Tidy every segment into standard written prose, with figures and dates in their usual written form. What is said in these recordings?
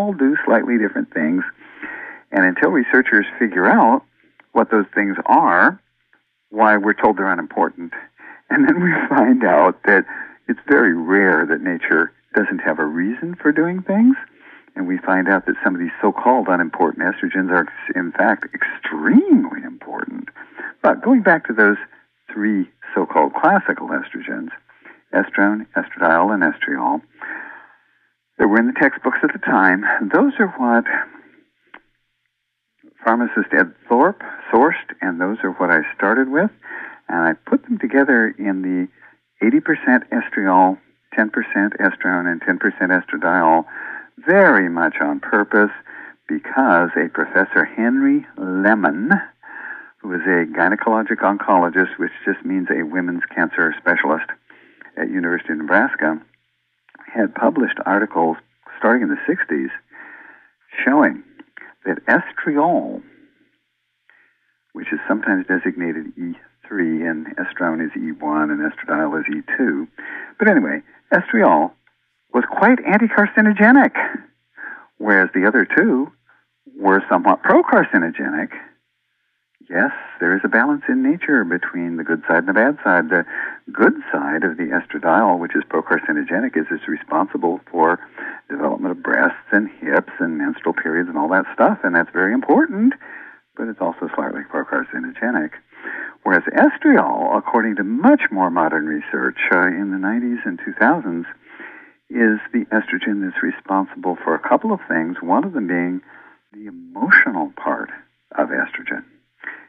all do slightly different things. And until researchers figure out what those things are, why we're told they're unimportant. And then we find out that it's very rare that nature doesn't have a reason for doing things. And we find out that some of these so-called unimportant estrogens are, in fact, extremely important. But going back to those three so-called classical estrogens, estrone, estradiol, and estriol, that were in the textbooks at the time, those are what pharmacist Ed Thorpe sourced, and those are what I started with. And I put them together in the 80% estriol, 10% estrone, and 10% estradiol, very much on purpose, because a Professor Henry Lemon, who is a gynecologic oncologist, which just means a women's cancer specialist at University of Nebraska, had published articles starting in the 60s showing that estriol, which is sometimes designated E3, and estrone is E1, and estradiol is E2. But anyway, estriol was quite anti-carcinogenic, whereas the other two were somewhat pro-carcinogenic. Yes, there is a balance in nature between the good side and the bad side. The good side of the estradiol, which is pro-carcinogenic, is it's responsible for development of breasts and hips and menstrual periods and all that stuff, and that's very important, but it's also slightly pro-carcinogenic. Whereas estriol, according to much more modern research in the 90s and 2000s, is the estrogen that's responsible for a couple of things, one of them being the emotional part of estrogen.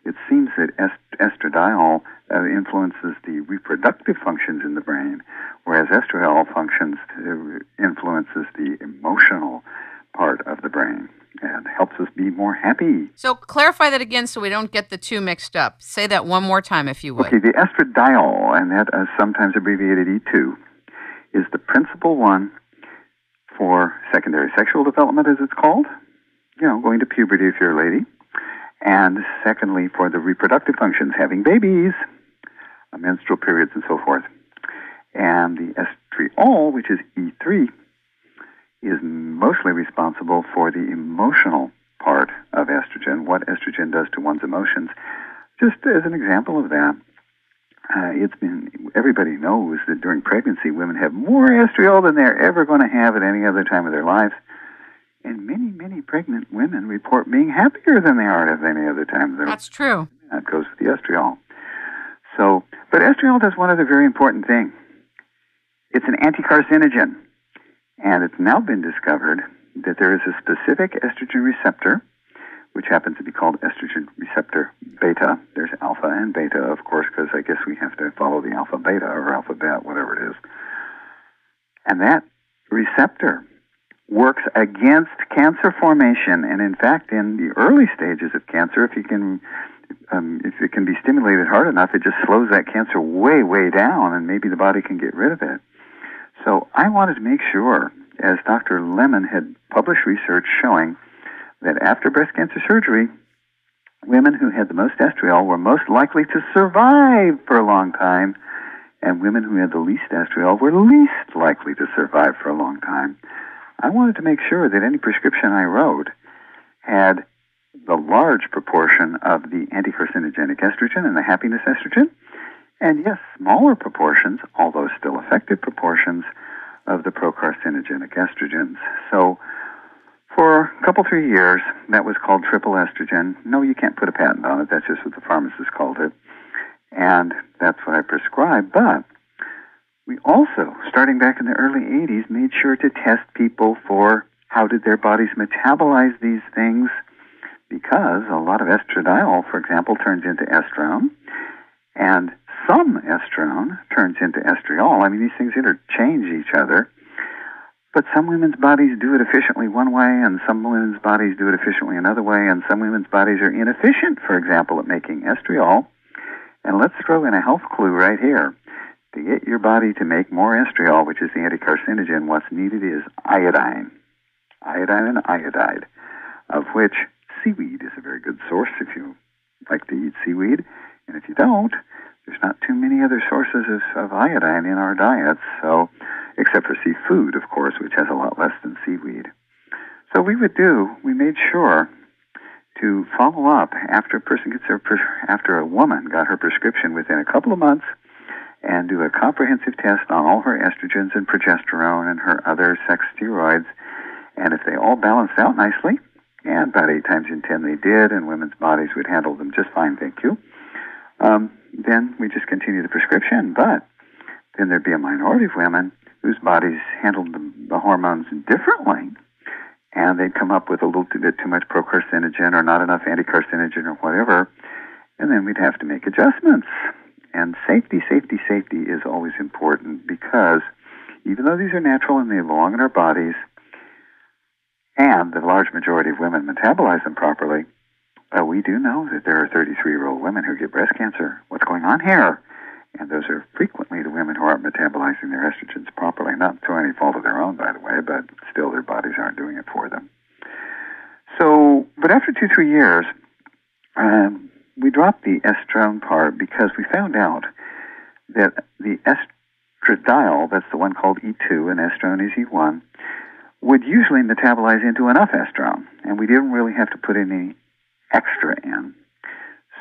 It seems that estradiol influences the reproductive functions in the brain, whereas estriol influences the emotional part of the brain and helps us be more happy. So clarify that again so we don't get the two mixed up. Say that one more time if you would. Okay, the estradiol, and that is sometimes abbreviated E2, is the principal one for secondary sexual development, as it's called, going to puberty if you're a lady. And secondly, for the reproductive functions, having babies, menstrual periods, and so forth. And the estriol, which is E3, is mostly responsible for the emotional part of estrogen, what estrogen does to one's emotions. Just as an example of that, everybody knows that during pregnancy, women have more estriol than they're ever going to have at any other time of their lives. And many, many pregnant women report being happier than they are at any other time of their life. That's true. That goes with the estriol. But estriol does one other very important thing. It's an anti-carcinogen. And it's now been discovered that there is a specific estrogen receptor, which happens to be called estrogen receptor beta. There's alpha and beta, of course, because I guess we have to follow the alpha-beta or alphabet, whatever it is. And that receptor works against cancer formation. And in fact, in the early stages of cancer, if it can be stimulated hard enough, it just slows that cancer way, way down, and maybe the body can get rid of it. So I wanted to make sure, as Dr. Lemon had published research showing that after breast cancer surgery, women who had the most estriol were most likely to survive for a long time, and women who had the least estriol were least likely to survive for a long time. I wanted to make sure that any prescription I wrote had the large proportion of the anti-carcinogenic estrogen and the happiness estrogen, and yes, smaller proportions, although still effective proportions, of the pro-carcinogenic estrogens. So for a couple, 3 years, that was called triple estrogen. No, you can't put a patent on it. That's just what the pharmacist called it. And that's what I prescribed. But we also, starting back in the early 80s, made sure to test people for how did their bodies metabolize these things, because a lot of estradiol, for example, turns into estrone, and some estrone turns into estriol. I mean, these things interchange each other, but some women's bodies do it efficiently one way, and some women's bodies do it efficiently another way, and some women's bodies are inefficient, for example, at making estriol. And let's throw in a health clue right here. To get your body to make more estriol, which is the anti-carcinogen, what's needed is iodine. Iodine and iodide, of which seaweed is a very good source if you like to eat seaweed. And if you don't, there's not too many other sources of iodine in our diets, so except for seafood, of course, which has a lot less than seaweed. So we made sure to follow up after after a woman got her prescription within a couple of months, and do a comprehensive test on all her estrogens and progesterone and her other sex steroids. And if they all balanced out nicely, and about 8 times in 10 they did, and women's bodies would handle them just fine, thank you, then we just continue the prescription. But then there'd be a minority of women whose bodies handled the hormones differently, and they'd come up with a little bit too much procarcinogen or not enough anticarcinogen or whatever, and then we'd have to make adjustments. And safety is always important, because even though these are natural and they belong in our bodies, and the large majority of women metabolize them properly, we do know that there are 33-year-old women who get breast cancer. What's going on here? And those are frequently the women who aren't metabolizing their estrogens properly, not through any fault of their own, by the way, but still their bodies aren't doing it for them. So, but after 2-3 years, we dropped the estrone part, because we found out that the estradiol, that's the one called E2, and estrone is E1, would usually metabolize into enough estrone, and we didn't really have to put any extra in.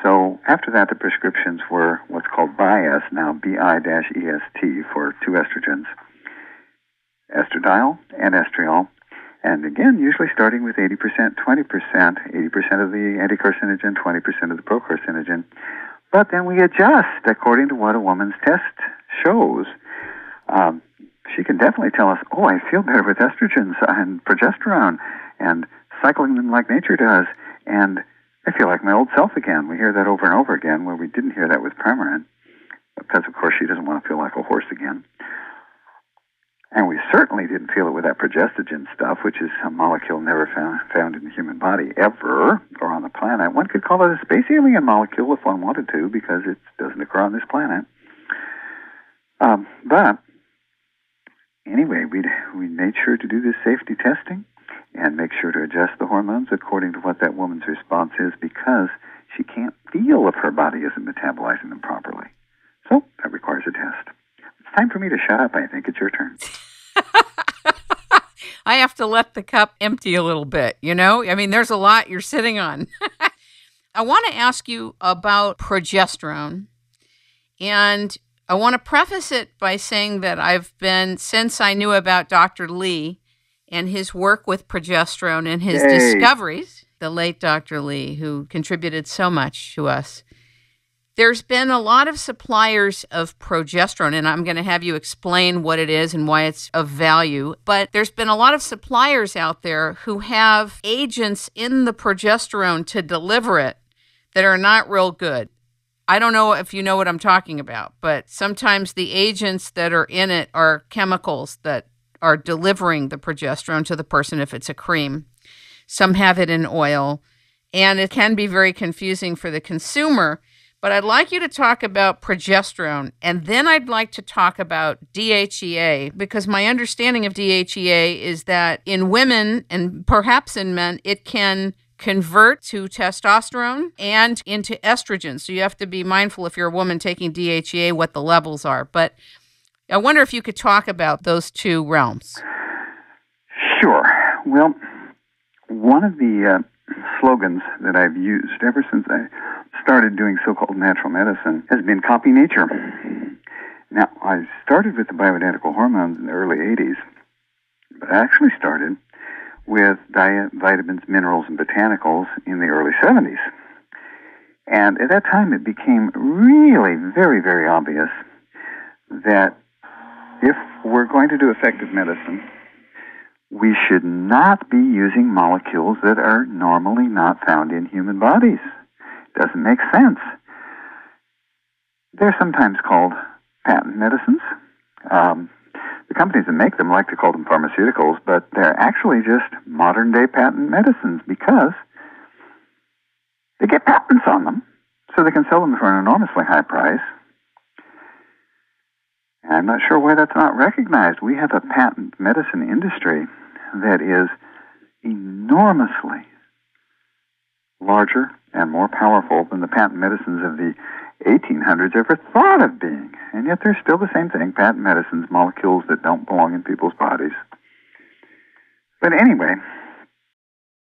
So after that, the prescriptions were what's called BIEST, now B-I-E-S-T, for 2 estrogens, estradiol and estriol. And again, usually starting with 80%, 20%, 80% of the anticarcinogen, 20% of the procarcinogen. But then we adjust according to what a woman's test shows. She can definitely tell us, oh, I feel better with estrogens and progesterone and cycling them like nature does, and I feel like my old self again. We hear that over and over again, where we didn't hear that with Premarin, because, of course, she doesn't want to feel like a horse again. And we certainly didn't feel it with that progestogen stuff, which is a molecule never found in the human body ever, or on the planet. One could call it a space alien molecule if one wanted to, because it doesn't occur on this planet. But anyway, we made sure to do this safety testing and make sure to adjust the hormones according to what that woman's response is, because she can't feel if her body isn't metabolizing them properly. So that requires a test. It's time for me to shut up, I think. It's your turn. I have to let the cup empty a little bit, you know? I mean, there's a lot you're sitting on. I want to ask you about progesterone, and I want to preface it by saying that since I knew about Dr. Lee and his work with progesterone and his discoveries, the late Dr. Lee, who contributed so much to us, there's been a lot of suppliers of progesterone, and I'm going to have you explain what it is and why it's of value. But there's been a lot of suppliers out there who have agents in the progesterone to deliver it that are not real good. I don't know if you know what I'm talking about, but sometimes the agents that are in it are chemicals that are delivering the progesterone to the person if it's a cream. Some have it in oil, and it can be very confusing for the consumer. But I'd like you to talk about progesterone, and then I'd like to talk about DHEA, because my understanding of DHEA is that in women, and perhaps in men, it can convert to testosterone and into estrogen. So you have to be mindful, if you're a woman taking DHEA, what the levels are. But I wonder if you could talk about those two realms. Sure. Well, one of the slogans that I've used ever since I started doing so-called natural medicine has been copy nature. Now, I started with the bioidentical hormones in the early 80s, but I actually started with diet, vitamins, minerals, and botanicals in the early 70s. And at that time, it became really very, very obvious that if we're going to do effective medicine, we should not be using molecules that are normally not found in human bodies. Doesn't make sense. They're sometimes called patent medicines. The companies that make them like to call them pharmaceuticals, but they're actually just modern-day patent medicines, because they get patents on them, so they can sell them for an enormously high price. And I'm not sure why that's not recognized. We have a patent medicine industry that is enormously larger and more powerful than the patent medicines of the 1800s ever thought of being. And yet they're still the same thing, patent medicines, molecules that don't belong in people's bodies. But anyway,